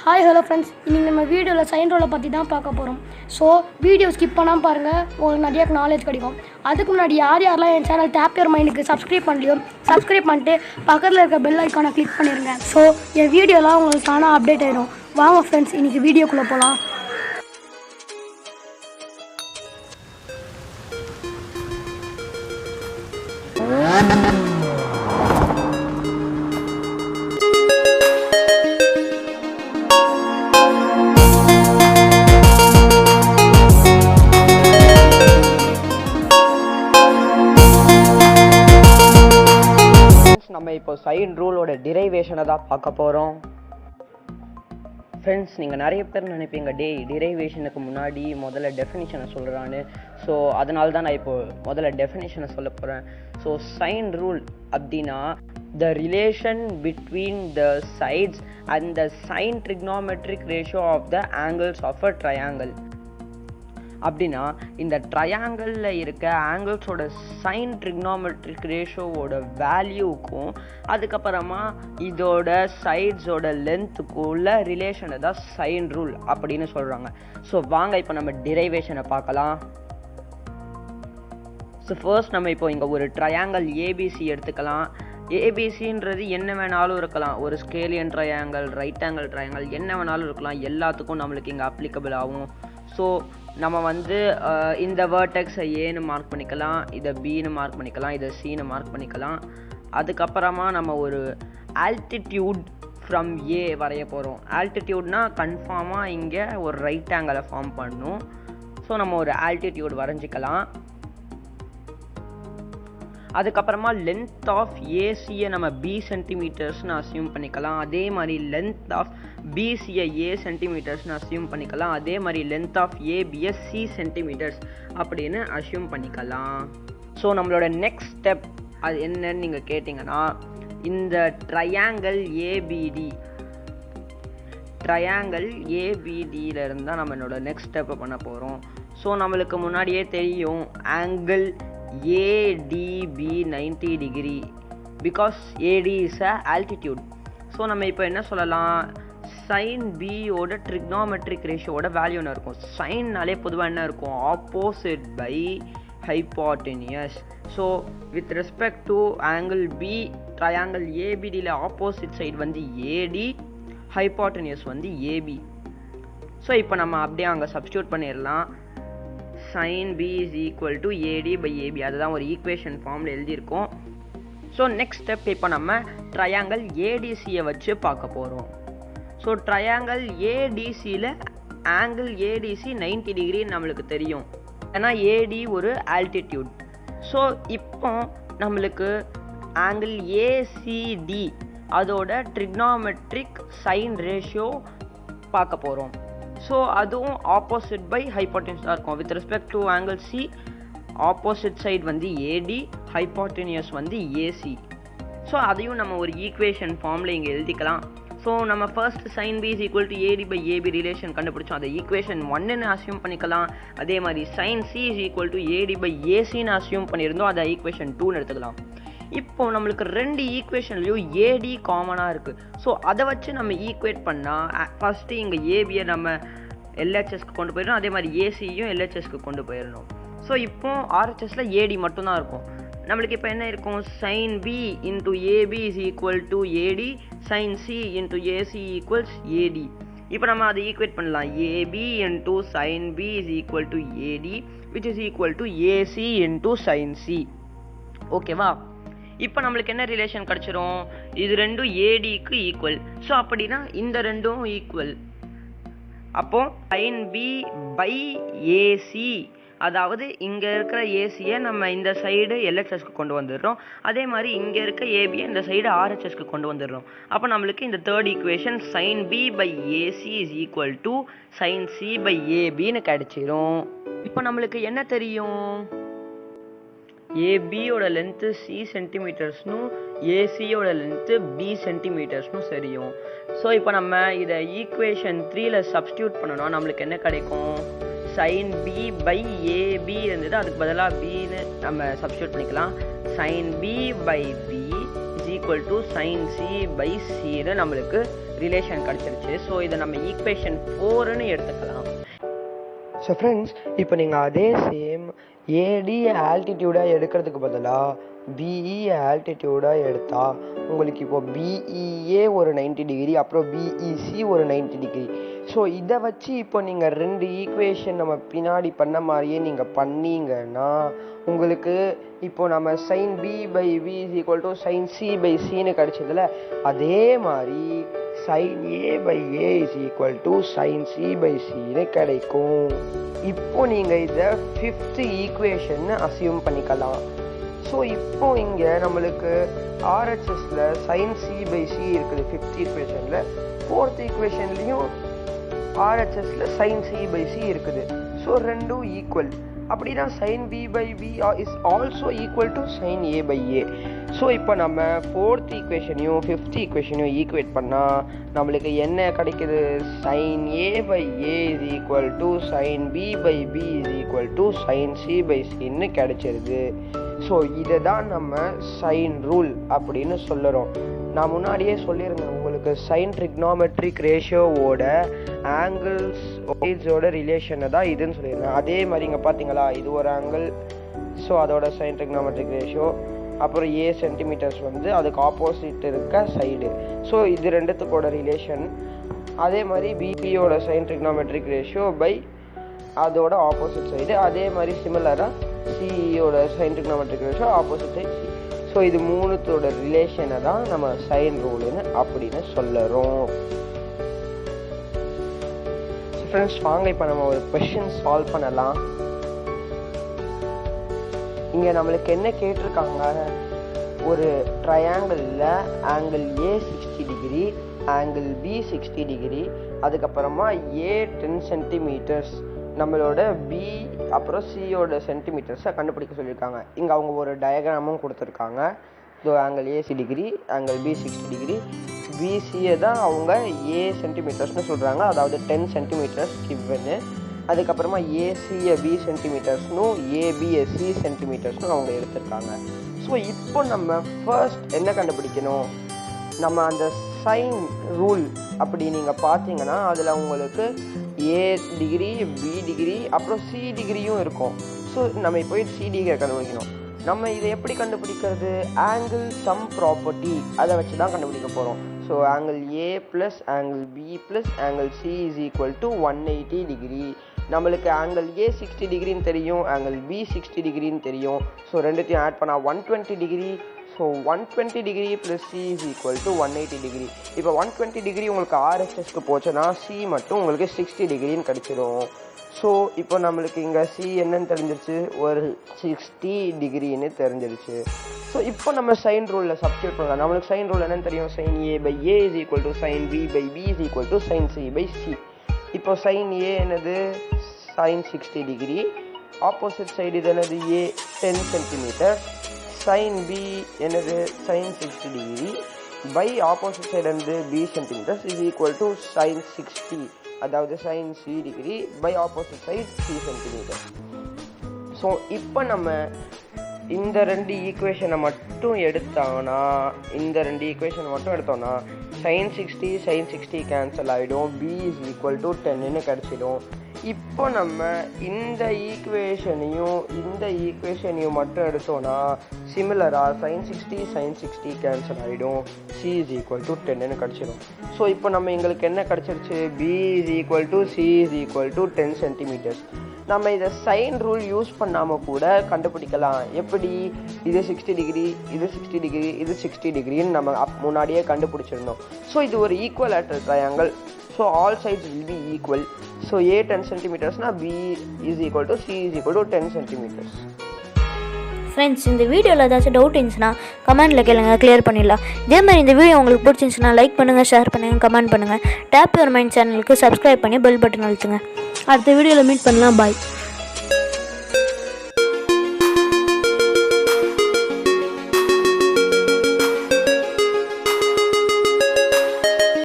Hi hello friends, இன்றைக்கி நம்ம வீடியோவில் சைன் ரோலை பற்றி தான் பார்க்க போகிறோம். ஸோ வீடியோ ஸ்கிப் பண்ணாமல் பாருங்கள், உங்களுக்கு நிறைய நாலேஜ் கிடைக்கும். அதுக்கு முன்னாடி யாரெல்லாம் என் சேனல் டேப் யுவர் மைண்டுக்கு சப்ஸ்கிரைப் பண்ணலையோ சப்ஸ்கிரைப் பண்ணிட்டு பக்கத்தில் இருக்க பெல் ஐக்கானை கிளிக் பண்ணிடுங்க. ஸோ என் வீடியோலாம் உங்களுக்கு தானாக அப்டேட் ஆகிடும். வாங்க ஃப்ரெண்ட்ஸ், இன்றைக்கி வீடியோக்குள்ளே போகலாம். நம்ம இப்போ சைன் ரூலோட டிரைவேஷனை தான் பார்க்க போகிறோம். ஃப்ரெண்ட்ஸ், நீங்கள் நிறைய பேர் நினைப்பீங்க, டிரைவேஷனுக்கு முன்னாடி முதல்ல டெஃபினிஷனை சொல்கிறான்னு. ஸோ அதனால தான் நான் இப்போ முதல்ல டெஃபினிஷனை சொல்ல போகிறேன். ஸோ சைன் ரூல் அப்படின்னா the relation between the sides and the sine trigonometric ratio of the angles of a triangle. அப்படின்னா இந்த ட்ரையாங்கிளில் இருக்க ஆங்கிள்ஸோட சைன் ட்ரிக்னாமெட்ரிக் ரேஷியோவோட வேல்யூக்கும் அதுக்கப்புறமா இதோட சைட்ஸோட லென்த்துக்குள்ள ரிலேஷனை தான் சைன் ரூல் அப்படின்னு சொல்கிறாங்க. ஸோ வாங்க இப்போ நம்ம டிரைவேஷனை பார்க்கலாம். ஸோ ஃபர்ஸ்ட் நம்ம இப்போ இங்கே ஒரு ட்ரையாங்கிள் ஏபிசி எடுத்துக்கலாம். ஏபிசின்றது என்ன வேணாலும் இருக்கலாம், ஒரு ஸ்கேலியன் ட்ரையாங்கிள், ரைட் ஆங்கிள் ட்ரையாங்கிள், என்ன வேணாலும் இருக்கலாம். எல்லாத்துக்கும் நம்மளுக்கு இங்கே அப்ளிகபிள் ஆகும். ஸோ நம்ம வந்து இந்த வேர்டெக்ஸை ஏன்னு மார்க் பண்ணிக்கலாம், இதை பின்னு மார்க் பண்ணிக்கலாம், இதை சின்னு மார்க் பண்ணிக்கலாம். அதுக்கப்புறமா நம்ம ஒரு ஆல்டிடியூட் ஃப்ரம் ஏ வரைய போகிறோம். ஆல்டிடியூட்னா கன்ஃபார்மாக இங்கே ஒரு ரைட் ஆங்கிளை ஃபார்ம் பண்ணணும். ஸோ நம்ம ஒரு ஆல்டிடியூட் வரைஞ்சிக்கலாம். அதுக்கப்புறமா லென்த் ஆஃப் ஏசியை நம்ம பி சென்டிமீட்டர்ஸ்னு அசியூம் பண்ணிக்கலாம். அதே மாதிரி லென்த் ஆஃப் பிசியை ஏ சென்டிமீட்டர்ஸ்னு அசியூம் பண்ணிக்கலாம். அதே மாதிரி லென்த் ஆஃப் ஏபியை சி சென்டிமீட்டர்ஸ் அப்படின்னு அசியூம் பண்ணிக்கலாம். ஸோ நம்மளோட நெக்ஸ்ட் ஸ்டெப் அது என்னன்னு நீங்கள் கேட்டிங்கன்னா, இந்த ட்ரையாங்கிள் ஏபிடியிலேருந்து தான் நம்ம என்னோட நெக்ஸ்ட் ஸ்டெப்பை பண்ண போகிறோம். ஸோ நம்மளுக்கு முன்னாடியே தெரியும் angle ADB 90 degree because AD is a altitude. So நம்ம இப்போ என்ன சொல்லலாம், சைன் பியோட ட்ரிக்னாமெட்ரிக் ரேஷியோட வேல்யூ என்ன இருக்கும்? சைன்னாலே பொதுவாக என்ன இருக்கும்? Opposite by hypotenuse. So with respect to angle B, triangle ஏபிடியில் ஆப்போசிட் சைடு வந்து ஏடி, ஹைப்போட்டெனியஸ் வந்து ஏபி. ஸோ இப்போ நம்ம அப்படியே அங்கே சப்ஸ்டியூட் பண்ணிடலாம். sin b is equal to AD by AB, அதுதான் ஒரு ஈக்குவேஷன் ஃபார்மில் எழுதியிருக்கோம். ஸோ நெக்ஸ்ட் ஸ்டெப் இப்போ நம்ம ட்ரையாங்கிள் ஏடிசியை வச்சு பார்க்க போகிறோம். ஸோ ட்ரையாங்கிள் ஏடிசியில் ஆங்கிள் ஏடிசி 90 டிகிரி நம்மளுக்கு தெரியும், ஏன்னா ஏடி ஒரு ஆல்டிடியூட். ஸோ இப்போ நம்மளுக்கு ஆங்கிள் ஏசிடி அதோட ட்ரிக்னாமெட்ரிக் சைன் ரேஷியோ பார்க்க போகிறோம். ஸோ அதுவும் ஆப்போசிட் பை ஹைப்போட்டெனியஸ் தான் இருக்கும். With respect to angle C, opposite side வந்து ஏடி, ஹைப்போட்டெனியஸ் வந்து ஏசி. ஸோ அதையும் நம்ம ஒரு ஈக்குவேஷன் ஃபார்மில் இங்கே எழுதிக்கலாம். ஸோ நம்ம first sine B is equal to AD by AB relation கண்டுபிடிச்சோம், அதை ஈக்குவேஷன் 1ன்னு அசியூம் பண்ணிக்கலாம். அதே மாதிரி sine C is equal to AD by ஏசின்னு அசியூம் பண்ணியிருந்தோம், அதை ஈக்குவேஷன் 2ன்னு எடுத்துக்கலாம். இப்போ நம்மளுக்கு ரெண்டு ஈக்குவேஷன்லையும் ஏடி காமனாக இருக்குது. ஸோ அதை வச்சு நம்ம ஈக்குவேட் பண்ணால் ஃபஸ்ட்டு இங்கே ஏபியை நம்ம எல்ஹெச்எஸ்க்கு கொண்டு போயிடணும், அதே மாதிரி ஏசியும் எல்ஹெச்எஸ்க்கு கொண்டு போயிடணும். ஸோ இப்போ ஆர்ஹெச்எஸில் ஏடி மட்டும்தான் இருக்கும். நம்மளுக்கு இப்போ என்ன இருக்கும்? Sine B into AB is equal to AD, sine C into AC equals AD. இப்போ நம்ம அதை ஈக்குவேட் பண்ணலாம். AB into sine B is equal to AD which is equal to AC into sine C. ஓகேவா? இப்போ நம்மளுக்கு என்ன relation கிடச்சிரும்? இது ரெண்டும் ஏடிக்கு ஈக்குவல். ஸோ அப்படின்னா இந்த ரெண்டும் ஈக்குவல். அப்போ சைன் பி பை ஏசி, அதாவது இங்கே இருக்கிற ஏசியை நம்ம இந்த சைடு எல்ஹெச்எஸ்க்கு கொண்டு வந்துடுறோம், அதே மாதிரி இங்கே இருக்க ஏபியை இந்த சைடு ஆர்ஹெச்எஸ்க்கு கொண்டு வந்துடுறோம். அப்போ நம்மளுக்கு இந்த third equation sine B by AC is equal to sine C by ஏபின்னு கிடச்சிரும். இப்போ நம்மளுக்கு என்ன தெரியும்? ஏபியோட லென்த்து சி சென்டிமீட்டர்ஸ்னும் ஏசியோட லென்த்து பி சென்டிமீட்டர்ஸ்னும் தெரியும். ஸோ இப்போ நம்ம இதை ஈக்குவேஷன் 3ல் சப்ஸ்டியூட் பண்ணணும். நம்மளுக்கு என்ன கிடைக்கும்? சைன் பி பை ஏபி இருந்தது, அதுக்கு பதிலாக பின்னு நம்ம சப்ஸ்டியூட் பண்ணிக்கலாம். Sine B by B is equal to sine C by சின்னு நம்மளுக்கு ரிலேஷன் கிடச்சிருச்சு. ஸோ இதை நம்ம ஈக்குவேஷன் 4ன்னு எடுத்துக்கலாம். ஸோ ஃப்ரெண்ட்ஸ், இப்போ நீங்கள் அதே சேம் ஏடி ஆல்டிடியூடாக எடுக்கிறதுக்கு பதிலாக பிஇ ஆல்டிடியூடாக எடுத்தால் உங்களுக்கு இப்போ பிஇஏ ஒரு 90 டிகிரி, அப்புறம் பிஇசி ஒரு 90 டிகிரி. ஸோ இதை வச்சு இப்போ நீங்கள் 2 ஈக்குவேஷன் நம்ம பின்னாடி பண்ண மாதிரியே நீங்கள் பண்ணீங்கன்னா உங்களுக்கு இப்போ நம்ம sin b by v is equal to sin c by cன்னு கிடச்சதில்ல, அதே மாதிரி sin a by a is equal to sin c by cன்னு கிடைக்கும். இப்போ நீங்கள் இதை 5th ஈக்குவேஷன் அசியூம் பண்ணிக்கலாம். ஸோ இப்போ இங்கே நம்மளுக்கு RHSல sin c by c இருக்குது 5th ஈக்குவேஷனில், 4th ஈக்குவேஷன்லேயும் RHSல sin c by c இருக்குது. ஸோ ரெண்டும் ஈக்குவல். அப்படின்னா sin b by v is also equal to sin a by a. So இப்போ நம்ம 4th ஈக்குவேஷனையும் 5th ஈக்குவேஷனையும் ஈக்குவேட் பண்ணால் நம்மளுக்கு என்ன கிடைக்குது? sin a by a is equal to sin b by b is equal to sin c by cன்னு கிடைச்சிருது. So இதை தான் நம்ம சைன் ரூல் அப்படின்னு சொல்லுறோம். நான் முன்னாடியே சொல்லியிருந்தேன் உங்களுக்கு சைன் ட்ரிக்னாமெட்ரிக் ரேஷியோவோட ஆங்கிள்ஸோட ரிலேஷனை தான் இதுன்னு சொல்லியிருந்தேன். அதே மாதிரி இங்கே பார்த்தீங்களா, இது ஒரு ஆங்கிள், ஸோ அதோட சைன் ட்ரிக்னாமெட்ரிக் ரேஷியோ, அப்புறம் ஏ சென்டிமீட்டர்ஸ் வந்து அதுக்கு ஆப்போசிட் இருக்க சைடு. ஸோ இது ரெண்டுத்துக்கோட ரிலேஷன். அதே மாதிரி பிபியோட சைன் ட்ரிக்னாமெட்ரிக் ரேஷியோ பை அதோட ஆப்போசிட் சைடு. அதே மாதிரி சிமிலராக சியோட sine trigonometric ratio opposite side C. So இது மூணுத்தோட ரிலேஷனை தான் நம்ம சைன் ரூலுன்னு அப்படின்னு சொல்லுறோம். ஃப்ரெண்ட்ஸ், வாங்க இப்போ நம்ம ஒரு கொஷின் சால்வ் பண்ணலாம். இங்கே நம்மளுக்கு என்ன கேட்டிருக்காங்க? ஒரு ட்ரையாங்கிளில் angle A 60 degree, angle B 60 degree, அதுக்கப்புறமா ஏ 10 சென்டிமீட்டர்ஸ், நம்மளோட பி அப்புறம் சியோட சென்டிமீட்டர்ஸை கண்டுபிடிக்க சொல்லியிருக்காங்க. இங்கே அவங்க ஒரு டயக்ராமும் கொடுத்துருக்காங்க. இதோ angle A 60 degree, angle B 60 degree, பிசியை தான் அவங்க ஏ சென்டிமீட்டர்ஸ்னு சொல்கிறாங்க, அதாவது 10 சென்டிமீட்டர்ஸ் கிவன்னு. அதுக்கப்புறமா ஏசியை பி சென்டிமீட்டர்ஸ்னும் ஏபியை சி சென்டிமீட்டர்ஸ்னும் அவங்க எடுத்திருக்காங்க. ஸோ இப்போ நம்ம ஃபர்ஸ்ட் என்ன கண்டுபிடிக்கணும்? நம்ம அந்த சைன் ரூல் அப்படி நீங்கள் பார்த்தீங்கன்னா அதில் உங்களுக்கு ஏ டிகிரி, பி டிகிரி, அப்புறம் சி டிகிரியும் இருக்கும். ஸோ நம்ம இப்போ சி டிகிரியை கண்டுபிடிக்கணும். நம்ம இதை எப்படி கண்டுபிடிக்கிறது? ஆங்கிள் சம் ப்ராப்பர்ட்டி அதை வச்சு தான் கண்டுபிடிக்க போகிறோம். So angle A plus angle B plus angle C is equal to 180 degree. நம்மளுக்கு ஆங்கிள் ஏ 60 டிகிரின்னு தெரியும், ஆங்கிள் பி 60 டிகிரின்னு தெரியும். ஸோ ரெண்டுத்தையும் ஆட் பண்ணால் 120 degree. So 120 degree plus C is equal to 180 degree. இப்போ 120 டிகிரி உங்களுக்கு RHSக்கு போச்சுன்னா சி மட்டும் உங்களுக்கு 60 டிகிரின்னு கிடச்சிடும். ஸோ இப்போ நம்மளுக்கு இங்கே சி என்னன்னு தெரிஞ்சிருச்சு? ஒரு 60 டிகிரின்னு தெரிஞ்சிருச்சு. ஸோ இப்போ நம்ம சைன் ரூலில் சப்ஸ்டியூட் பண்ணலாம். நம்மளுக்கு சைன் ரூல் என்னன்னு தெரியும்? Sine A by A is equal to sine B by B is equal to sine C by C. இப்போ சைன் ஏ என்னது? Sine 60 degree. ஆப்போசிட் சைடு இது என்னது? A 10 centimetre. சைன் பி என்னது? Sine 60 degree by opposite side வந்து B centimetres is equal to sine 60, அதாவது sine C degree by opposite side C centimetre. So இப்போ நம்ம இந்த 2 ஈக்குவேஷனை மட்டும் எடுத்தோம்னா சைன் 60 சைன் 60 கேன்சல் ஆகிடும், பி இஸ் ஈக்குவல் டு 10ன்னு கிடச்சிடும். இப்போ நம்ம இந்த ஈக்குவேஷனையும் மட்டும் எடுத்தோம்னா சிமிலராக சைன் 60 சைன் 60 கேன்சல் ஆகிடும், சி இஸ் ஈக்குவல் டு 10ன்னு கிடச்சிடும். ஸோ இப்போ நம்ம எங்களுக்கு என்ன கிடச்சிருச்சு? B is equal to C is equal to 10 centimetres. நம்ம இதை சைன் ரூல் யூஸ் பண்ணாமல் கூட கண்டுபிடிக்கலாம். எப்படி? இது 60 டிகிரி, இது 60 டிகிரி, இது 60 டிகிரின்னு நம்ம முன்னாடியே கண்டுபிடிச்சிருந்தோம். ஸோ இது ஒரு equilateral triangle. So all sides will be equal. So A 10 சென்டிமீட்டர்ஸ்னா B is equal to C is equal to 10 centimetres. Friends, இந்த வீடியோவில் ஏதாச்சும் டவுட் இருந்துச்சுன்னா கமெண்ட்டில் கேளுங்க, கிளியர் பண்ணிடலாம். இதே மாதிரி இந்த வீடியோ உங்களுக்கு பிடிச்சிருந்துச்சுன்னா லைக் பண்ணுங்கள், ஷேர் பண்ணுங்கள், கமெண்ட் பண்ணுங்கள். டேப் யுவர் மைண்ட் சேனலுக்கு சப்ஸ்கிரைப் பண்ணி பெல் பட்டன் அழுத்துங்க. அடுத்த வீடியோவில் மீட் பண்ணலாம். பாய்.